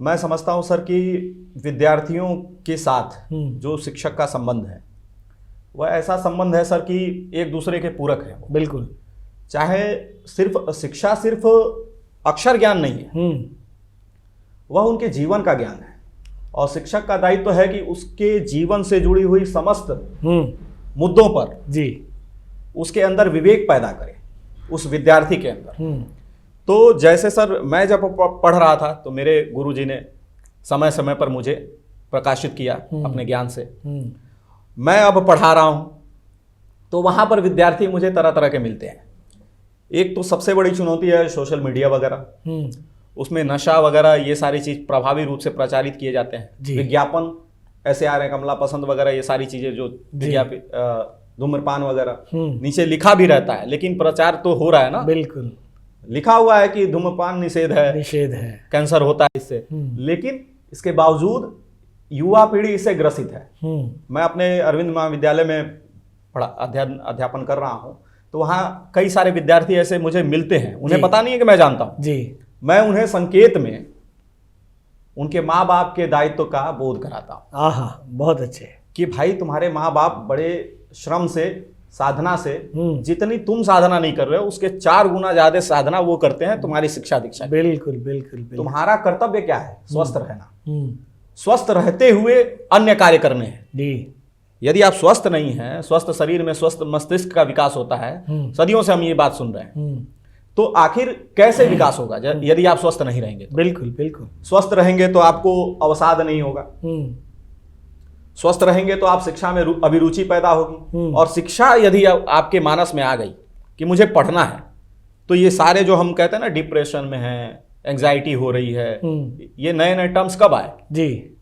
मैं समझता हूं सर कि विद्यार्थियों के साथ जो शिक्षक का संबंध है वह ऐसा संबंध है सर कि एक दूसरे के पूरक है। बिल्कुल। चाहे शिक्षा सिर्फ अक्षर ज्ञान नहीं है, वह उनके जीवन का ज्ञान है। और शिक्षक का दायित्व तो है कि उसके जीवन से जुड़ी हुई समस्त मुद्दों पर जी उसके अंदर विवेक पैदा करे, उस विद्यार्थी के अंदर। तो जैसे सर मैं जब पढ़ रहा था तो मेरे गुरुजी ने समय समय पर मुझे प्रकाशित किया अपने ज्ञान से। मैं अब पढ़ा रहा हूं तो वहां पर विद्यार्थी मुझे तरह तरह के मिलते हैं। एक तो सबसे बड़ी चुनौती है सोशल मीडिया वगैरह, उसमें नशा वगैरह ये सारी चीज प्रभावी रूप से प्रचारित किए जाते हैं। विज्ञापन ऐसे आ रहे हैं, कमला पसंद वगैरह, ये सारी चीजें जो विज्ञापित, धूम्रपान वगैरह नीचे लिखा भी रहता है लेकिन प्रचार तो हो रहा है ना। बिल्कुल लिखा हुआ है कि धूम्रपान निषेध है, कैंसर होता है इससे, लेकिन इसके बावजूद युवा पीढ़ी इससे ग्रसित है। मैं अपने अरविंद महाविद्यालय में अध्यापन कर रहा हूं तो वहां कई सारे विद्यार्थी ऐसे मुझे मिलते हैं, उन्हें पता नहीं है कि मैं जानता हूं जी। मैं उन्हें संकेत में उनके माँ बाप के दायित्व का बोध कराता हूं। आहा, बहुत अच्छे। कि भाई तुम्हारे माँ बाप बड़े श्रम से, साधना से, जितनी तुम साधना नहीं कर रहे हो उसके 4 गुना ज्यादा साधना वो करते हैं तुम्हारी शिक्षा दीक्षा। बिल्कुल बिल्कुल। तुम्हारा कर्तव्य क्या है? स्वस्थ रहना, स्वस्थ रहते हुए अन्य कार्य करने हैं। यदि आप स्वस्थ नहीं हैं, स्वस्थ शरीर में स्वस्थ मस्तिष्क का विकास होता है, सदियों से हम ये बात सुन रहे हैं, तो आखिर कैसे विकास होगा यदि आप स्वस्थ नहीं रहेंगे? बिल्कुल बिल्कुल। स्वस्थ रहेंगे तो आपको अवसाद नहीं होगा, स्वस्थ रहेंगे तो आप शिक्षा में अभिरुचि पैदा होगी। और शिक्षा यदि आपके मानस में आ गई कि मुझे पढ़ना है, तो ये सारे जो हम कहते हैं ना डिप्रेशन में है, एंजाइटी हो रही है, ये नए नए टर्म्स कब आए जी?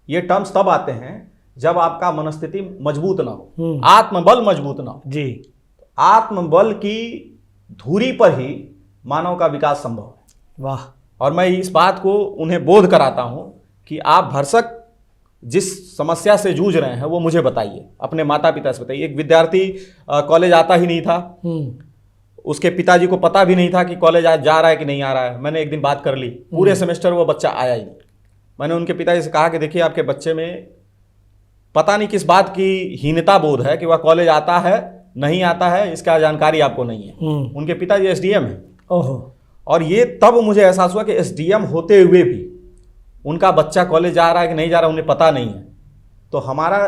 ये टर्म्स तब आते हैं जब आपका मनस्थिति मजबूत ना हो, आत्मबल मजबूत ना हो जी। आत्मबल की धुरी पर ही मानव का विकास संभव है। वाह। और मैं इस बात को उन्हें बोध कराता हूं कि आप भरसक जिस समस्या से जूझ रहे हैं वो मुझे बताइए, अपने माता पिता से बताइए। एक विद्यार्थी कॉलेज आता ही नहीं था, उसके पिताजी को पता भी नहीं था कि कॉलेज आज जा रहा है कि नहीं आ रहा है। मैंने एक दिन बात कर ली, पूरे सेमेस्टर वो बच्चा आया ही नहीं। मैंने उनके पिताजी से कहा कि देखिए आपके बच्चे में पता नहीं किस बात की हीनता बोध है कि वह कॉलेज आता है नहीं आता है, इसका जानकारी आपको नहीं है। उनके पिताजी एसडीएम है। और ये तब मुझे एहसास हुआ कि एसडीएम होते हुए भी उनका बच्चा कॉलेज जा रहा है कि नहीं जा रहा उन्हें पता नहीं है। तो हमारा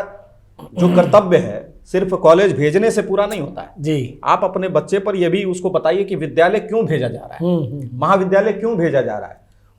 जो कर्तव्य है सिर्फ कॉलेज भेजने से पूरा नहीं होता है जी। आप अपने बच्चे पर यह भी उसको बताइए कि विद्यालय क्यों भेजा जा रहा है, महाविद्यालय क्यों भेजा जा रहा है।